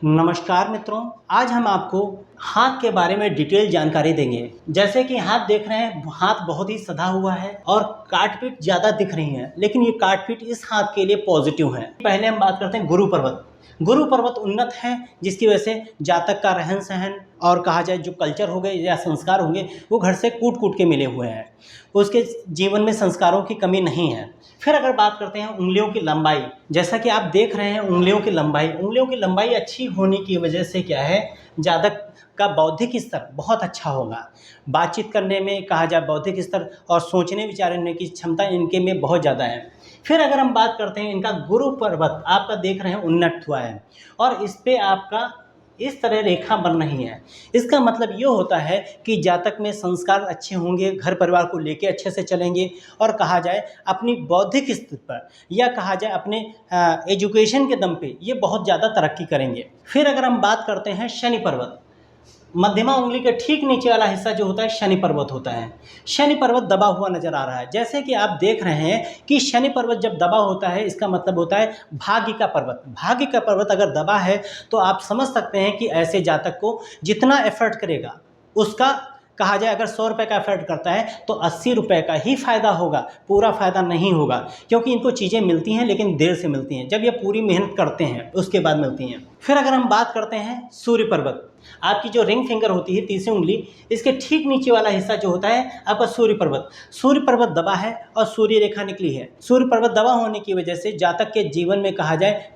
नमस्कार मित्रों, आज हम आपको हाथ के बारे में डिटेल जानकारी देंगे। जैसे कि हाथ देख रहे हैं, हाथ बहुत ही सधा हुआ है और काट-पीट ज़्यादा दिख रही है, लेकिन ये काट-पीट इस हाथ के लिए पॉजिटिव है। पहले हम बात करते हैं गुरु पर्वत। गुरु पर्वत उन्नत है, जिसकी वजह से जातक का रहन-सहन और कहा जाए जो कल्चर हो गए या संस्कार होंगे, वो घर से कूट-कूट के मिले हुए हैं। उसके जीवन में संस्कारों की कमी नहीं है। फिर अगर बात करते हैं उंगलियों की लंबाई, जैसा कि आप देख रहे हैं उंगलियों की लंबाई अच्छी होने की वजह से क्या है, जातक का बौद्धिक स्तर बहुत अच्छा होगा। बातचीत करने में कहा जाए बौद्धिक स्तर और सोचने विचारने की क्षमता इनके में बहुत ज़्यादा है। फिर अगर हम बात करते हैं इनका गुरु पर्वत आपका देख रहे हैं उन्नत हुआ है और इस पे आपका इस तरह रेखा बन रही है। इसका मतलब ये होता है कि जातक में संस्कार अच्छे होंगे, घर परिवार को लेके अच्छे से चलेंगे और कहा जाए अपनी बौद्धिक स्तर पर या कहा जाए अपने एजुकेशन के दम पे ये बहुत ज़्यादा तरक्की करेंगे। फिर अगर हम बात करते हैं शनि पर्वत, मध्यमा उंगली के ठीक नीचे वाला हिस्सा जो होता है शनि पर्वत होता है। शनि पर्वत दबा हुआ नजर आ रहा है। जैसे कि आप देख रहे हैं कि शनि पर्वत जब दबा होता है, इसका मतलब होता है भाग्य का पर्वत। भाग्य का पर्वत अगर दबा है तो आप समझ सकते हैं कि ऐसे जातक को जितना एफर्ट करेगा उसका कहा जाए अगर 100 रुपये का एफर्ट करता है तो 80 रुपये का ही फ़ायदा होगा, पूरा फ़ायदा नहीं होगा, क्योंकि इनको चीज़ें मिलती हैं लेकिन देर से मिलती हैं। जब ये पूरी मेहनत करते हैं उसके बाद मिलती हैं। फिर अगर हम बात करते हैं सूर्य पर्वत, आपकी जो रिंग फिंगर होती है तीसरी उंगली, इसके ठीक नीचे वाला हिस्सा जो होता है आपका सूर्य पर्वत दबा है और सूर्य रेखा निकली है। सूर्य पर्वत दबा होने की वजह से जातक के जीवन में कहा जाए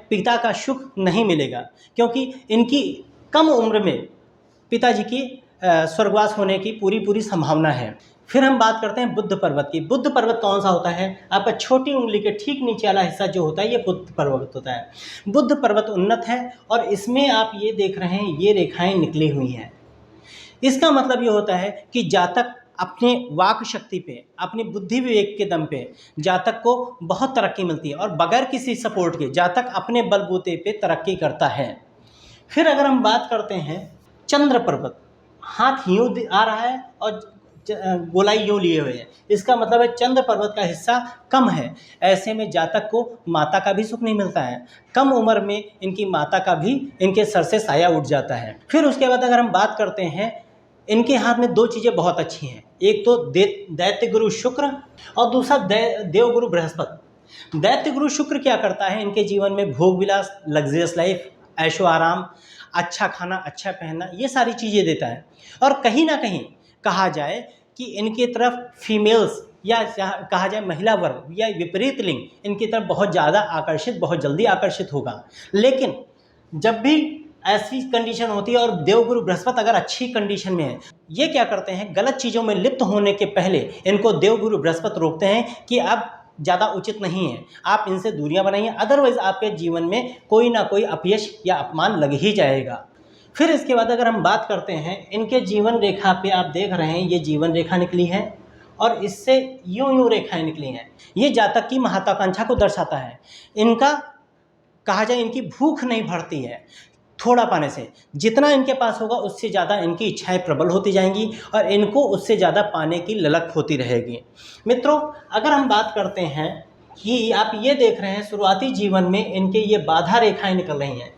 पिता का सुख नहीं मिलेगा, क्योंकि इनकी कम उम्र में पिताजी की स्वर्गवास होने की पूरी संभावना है। फिर हम बात करते हैं बुद्ध पर्वत की। बुद्ध पर्वत कौन सा होता है? आपका छोटी उंगली के ठीक नीचे वाला हिस्सा जो होता है ये बुद्ध पर्वत होता है। बुद्ध पर्वत उन्नत है और इसमें आप ये देख रहे हैं ये रेखाएं निकली हुई हैं। इसका मतलब ये होता है कि जातक अपने वाक शक्ति पे, अपनी बुद्धि विवेक के दम पे जातक को बहुत तरक्की मिलती है और बगैर किसी सपोर्ट के जातक अपने बलबूते पे तरक्की करता है। फिर अगर हम बात करते हैं चंद्र पर्वत, हाथ यूँ आ रहा है और गोलाई यूँ लिए हुए है, इसका मतलब है चंद्र पर्वत का हिस्सा कम है। ऐसे में जातक को माता का भी सुख नहीं मिलता है। कम उम्र में इनकी माता का भी इनके सर से साया उठ जाता है। फिर उसके बाद अगर हम बात करते हैं, इनके हाथ में दो चीज़ें बहुत अच्छी हैं। एक तो दैत्य गुरु शुक्र और दूसरा देव गुरु बृहस्पति। दैत्य गुरु शुक्र क्या करता है, इनके जीवन में भोग विलास, लग्जरियस लाइफ, ऐशो आराम, अच्छा खाना, अच्छा पहनना, ये सारी चीज़ें देता है। और कहीं ना कहीं कहा जाए कि इनकी तरफ फीमेल्स या कहा जाए महिला वर्ग या विपरीत लिंग इनकी तरफ बहुत ज़्यादा आकर्षित, बहुत जल्दी आकर्षित होगा। लेकिन जब भी ऐसी कंडीशन होती है और देवगुरु बृहस्पति अगर अच्छी कंडीशन में है, ये क्या करते हैं, गलत चीज़ों में लिप्त होने के पहले इनको देवगुरु बृहस्पति रोकते हैं कि अब ज़्यादा उचित नहीं है, आप इनसे दूरियां बनाइए, अदरवाइज़ आपके जीवन में कोई ना कोई अपयश या अपमान लग ही जाएगा। फिर इसके बाद अगर हम बात करते हैं, इनके जीवन रेखा पे आप देख रहे हैं ये जीवन रेखा निकली है और इससे यूं रेखाएं निकली हैं। ये जातक की महत्वाकांक्षा को दर्शाता है। इनका कहा जाए इनकी भूख नहीं भरती है थोड़ा पाने से, जितना इनके पास होगा उससे ज़्यादा इनकी इच्छाएं प्रबल होती जाएंगी और इनको उससे ज़्यादा पाने की ललक होती रहेगी। मित्रों, अगर हम बात करते हैं कि आप ये देख रहे हैं शुरुआती जीवन में इनके ये बाधा रेखाएं निकल रही हैं।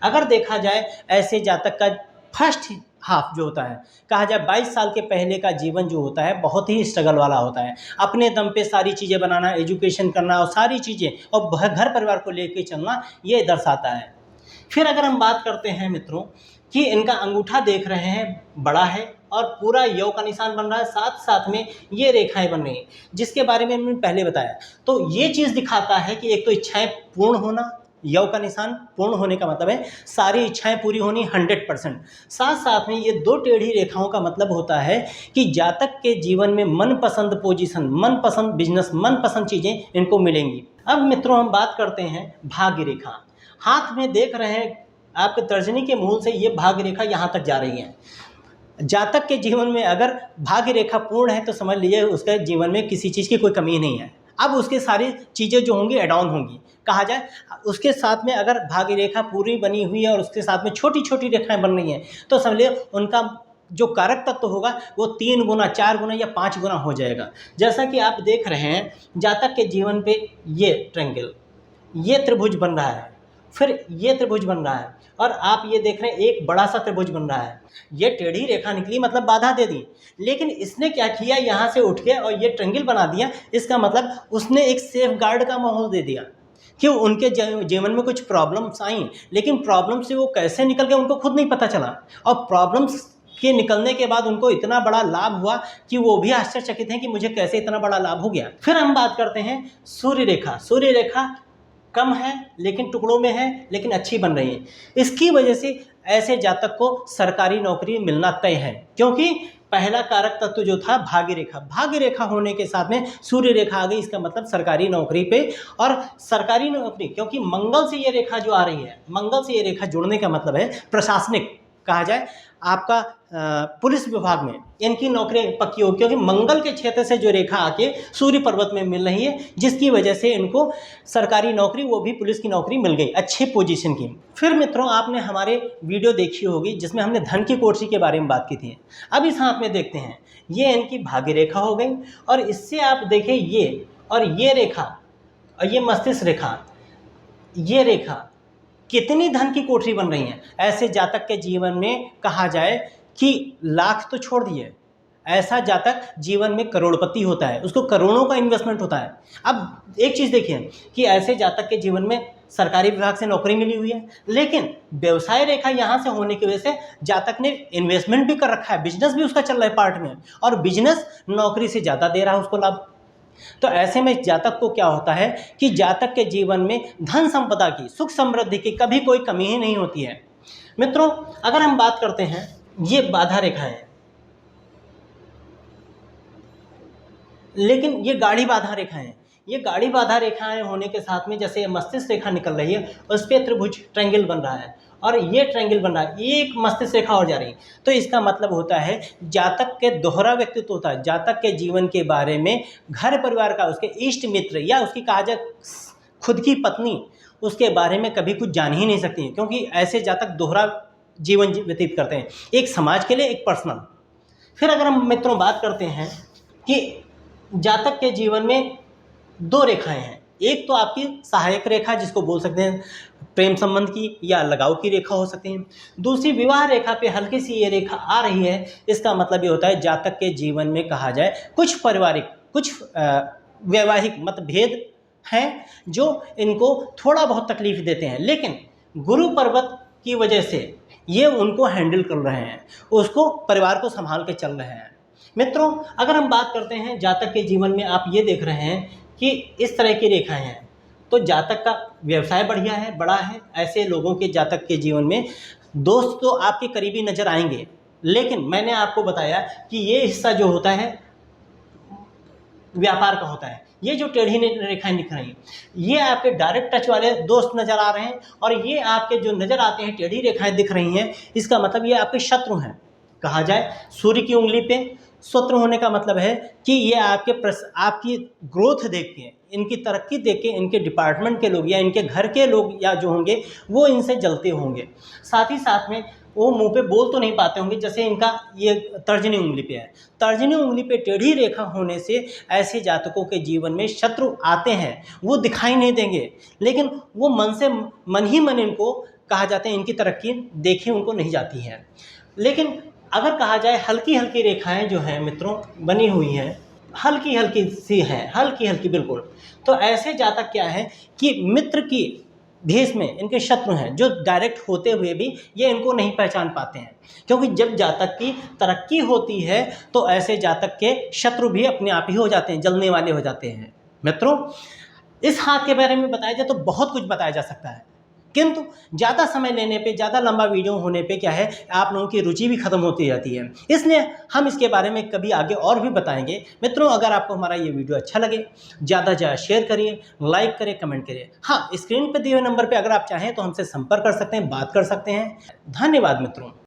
अगर देखा जाए ऐसे जातक का फर्स्ट हाफ जो होता है, कहा जाए 22 साल के पहले का जीवन जो होता है बहुत ही स्ट्रगल वाला होता है। अपने दम पे सारी चीज़ें बनाना, एजुकेशन करना और सारी चीज़ें और घर परिवार को लेकर चलना, ये दर्शाता है। फिर अगर हम बात करते हैं मित्रों कि इनका अंगूठा देख रहे हैं बड़ा है और पूरा यौ का निशान बन रहा है, साथ साथ में ये रेखाएं बन रही हैं, जिसके बारे में मैंने पहले बताया। तो ये चीज़ दिखाता है कि एक तो इच्छाएं पूर्ण होना, यौ का निशान पूर्ण होने का मतलब है सारी इच्छाएं पूरी होनी 100%। साथ साथ में ये दो टेढ़ी रेखाओं का मतलब होता है कि जातक के जीवन में मनपसंद पोजीशन, मनपसंद बिजनेस, मनपसंद चीज़ें इनको मिलेंगी। अब मित्रों हम बात करते हैं भाग्य रेखा। हाथ में देख रहे हैं आपके तर्जनी के मूल से ये भाग्य रेखा यहाँ तक जा रही है। जातक के जीवन में अगर भाग्य रेखा पूर्ण है तो समझ लीजिए उसके जीवन में किसी चीज़ की कोई कमी नहीं है। अब उसके सारी चीज़ें जो होंगी एड ऑन होंगी। कहा जाए उसके साथ में अगर भाग्य रेखा पूरी बनी हुई है और उसके साथ में छोटी छोटी रेखाएं बन रही हैं तो समझ लीजिए उनका जो कारक तत्व होगा वो 3 गुना, 4 गुना या 5 गुना हो जाएगा। जैसा कि आप देख रहे हैं जातक के जीवन पे ये ट्रायंगल, ये त्रिभुज बन रहा है फिर ये त्रिभुज बन रहा है और आप ये देख रहे हैं एक बड़ा सा त्रिभुज बन रहा है। ये टेढ़ी रेखा निकली मतलब बाधा दे दी, लेकिन इसने क्या किया, यहाँ से उठ के और ये ट्रायंगल बना दिया। इसका मतलब उसने एक सेफ गार्ड का माहौल दे दिया कि उनके जीवन में कुछ प्रॉब्लम्स आई, लेकिन प्रॉब्लम से वो कैसे निकल गए उनको खुद नहीं पता चला, और प्रॉब्लम्स के निकलने के बाद उनको इतना बड़ा लाभ हुआ कि वो भी आश्चर्यचकित हैं कि मुझे कैसे इतना बड़ा लाभ हो गया। फिर हम बात करते हैं सूर्य रेखा। सूर्य रेखा कम है लेकिन टुकड़ों में है, लेकिन अच्छी बन रही है। इसकी वजह से ऐसे जातक को सरकारी नौकरी मिलना तय है, क्योंकि पहला कारक तत्व जो था भाग्य रेखा, भाग्य रेखा होने के साथ में सूर्य रेखा आ गई। इसका मतलब सरकारी नौकरी पे, और सरकारी नौकरी क्योंकि मंगल से ये रेखा जो आ रही है, मंगल से ये रेखा जुड़ने का मतलब है प्रशासनिक कहा जाए, आपका पुलिस विभाग में इनकी नौकरी पक्की होगी, क्योंकि मंगल के क्षेत्र से जो रेखा आके सूर्य पर्वत में मिल रही है, जिसकी वजह से इनको सरकारी नौकरी, वो भी पुलिस की नौकरी मिल गई अच्छे पोजीशन की। फिर मित्रों, आपने हमारे वीडियो देखी होगी जिसमें हमने धन की कोटरी के बारे में बात की थी। अब इस हाथ में देखते हैं, ये इनकी भाग्य रेखा हो गई, और इससे आप देखें ये और ये रेखा और ये मस्तिष्क रेखा, ये रेखा कितनी धन की कोठरी बन रही है। ऐसे जातक के जीवन में कहा जाए कि लाख तो छोड़ दिए, ऐसा जातक जीवन में करोड़पति होता है, उसको करोड़ों का इन्वेस्टमेंट होता है। अब एक चीज़ देखिए कि ऐसे जातक के जीवन में सरकारी विभाग से नौकरी मिली हुई है, लेकिन व्यवसाय रेखा यहाँ से होने की वजह से जातक ने इन्वेस्टमेंट भी कर रखा है, बिजनेस भी उसका चल रहा है पार्ट में, और बिजनेस नौकरी से ज़्यादा दे रहा है उसको लाभ। तो ऐसे में जातक को क्या होता है कि जातक के जीवन में धन संपदा की, सुख समृद्धि की कभी कोई कमी ही नहीं होती है। मित्रों, अगर हम बात करते हैं, ये बाधा रेखाएं, लेकिन ये गाढ़ी बाधा रेखाएं, ये गाढ़ी बाधा रेखाएं होने के साथ में जैसे मस्तिष्क रेखा निकल रही है, उस पर त्रिभुज ट्रायंगल बन रहा है, और ये ट्रायंगल बन रहा है, एक मस्तिष्क रेखा और जा रही है। तो इसका मतलब होता है जातक के दोहरा व्यक्तित्व होता है। जातक के जीवन के बारे में घर परिवार का, उसके इष्ट मित्र या उसकी कहा जाए खुद की पत्नी, उसके बारे में कभी कुछ जान ही नहीं सकती, क्योंकि ऐसे जातक दोहरा जीवन व्यतीत करते हैं, एक समाज के लिए, एक पर्सनल। फिर अगर हम मित्रों बात करते हैं कि जातक के जीवन में दो रेखाएं हैं, एक तो आपकी सहायक रेखा जिसको बोल सकते हैं प्रेम संबंध की या लगाव की रेखा हो सकती है, दूसरी विवाह रेखा पे हल्की सी ये रेखा आ रही है। इसका मतलब ये होता है जातक के जीवन में कहा जाए कुछ पारिवारिक, कुछ वैवाहिक मतभेद हैं जो इनको थोड़ा बहुत तकलीफ देते हैं, लेकिन गुरु पर्वत की वजह से ये उनको हैंडल कर रहे हैं, उसको परिवार को संभाल के चल रहे हैं। मित्रों, अगर हम बात करते हैं जातक के जीवन में, आप ये देख रहे हैं कि इस तरह की रेखाएं हैं, तो जातक का व्यवसाय बढ़िया है, बड़ा है। ऐसे लोगों के जातक के जीवन में दोस्त तो आपके करीबी नज़र आएंगे, लेकिन मैंने आपको बताया कि ये हिस्सा जो होता है व्यापार का होता है। ये जो टेढ़ी रेखाएं दिख रही हैं, ये आपके डायरेक्ट टच वाले दोस्त नज़र आ रहे हैं, और ये आपके जो नज़र आते हैं टेढ़ी रेखाएं दिख रही हैं, इसका मतलब ये आपके शत्रु हैं। कहा जाए सूर्य की उंगली पे शत्रु होने का मतलब है कि ये आपकी ग्रोथ देख के, इनकी तरक्की देख के, इनके डिपार्टमेंट के लोग या इनके घर के लोग या जो होंगे वो इनसे जलते होंगे। साथ ही साथ में वो मुंह पे बोल तो नहीं पाते होंगे, जैसे इनका ये तर्जनी उंगली पे है। तर्जनी उंगली पे टेढ़ी रेखा होने से ऐसे जातकों के जीवन में शत्रु आते हैं, वो दिखाई नहीं देंगे, लेकिन वो मन ही मन इनको कहा जाते हैं, इनकी तरक्की देखी उनको नहीं जाती है। लेकिन अगर कहा जाए हल्की हल्की रेखाएं जो हैं मित्रों बनी हुई हैं, हल्की हल्की सी हैं, हल्की हल्की बिल्कुल, तो ऐसे जातक क्या है कि मित्र की देश में इनके शत्रु हैं, जो डायरेक्ट होते हुए भी ये इनको नहीं पहचान पाते हैं, क्योंकि जब जातक की तरक्की होती है तो ऐसे जातक के शत्रु भी अपने आप ही हो जाते हैं, जलने वाले हो जाते हैं। मित्रों, इस हाथ के बारे में बताया जाए तो बहुत कुछ बताया जा सकता है, किंतु ज़्यादा समय लेने पे, ज़्यादा लंबा वीडियो होने पे क्या है, आप लोगों की रुचि भी खत्म होती जाती है, इसलिए हम इसके बारे में कभी आगे और भी बताएंगे। मित्रों, अगर आपको हमारा ये वीडियो अच्छा लगे, ज़्यादा से ज़्यादा शेयर करिए, लाइक करिए, कमेंट करिए। हाँ, स्क्रीन पर दिए हुए नंबर पर अगर आप चाहें तो हमसे संपर्क कर सकते हैं, बात कर सकते हैं। धन्यवाद मित्रों।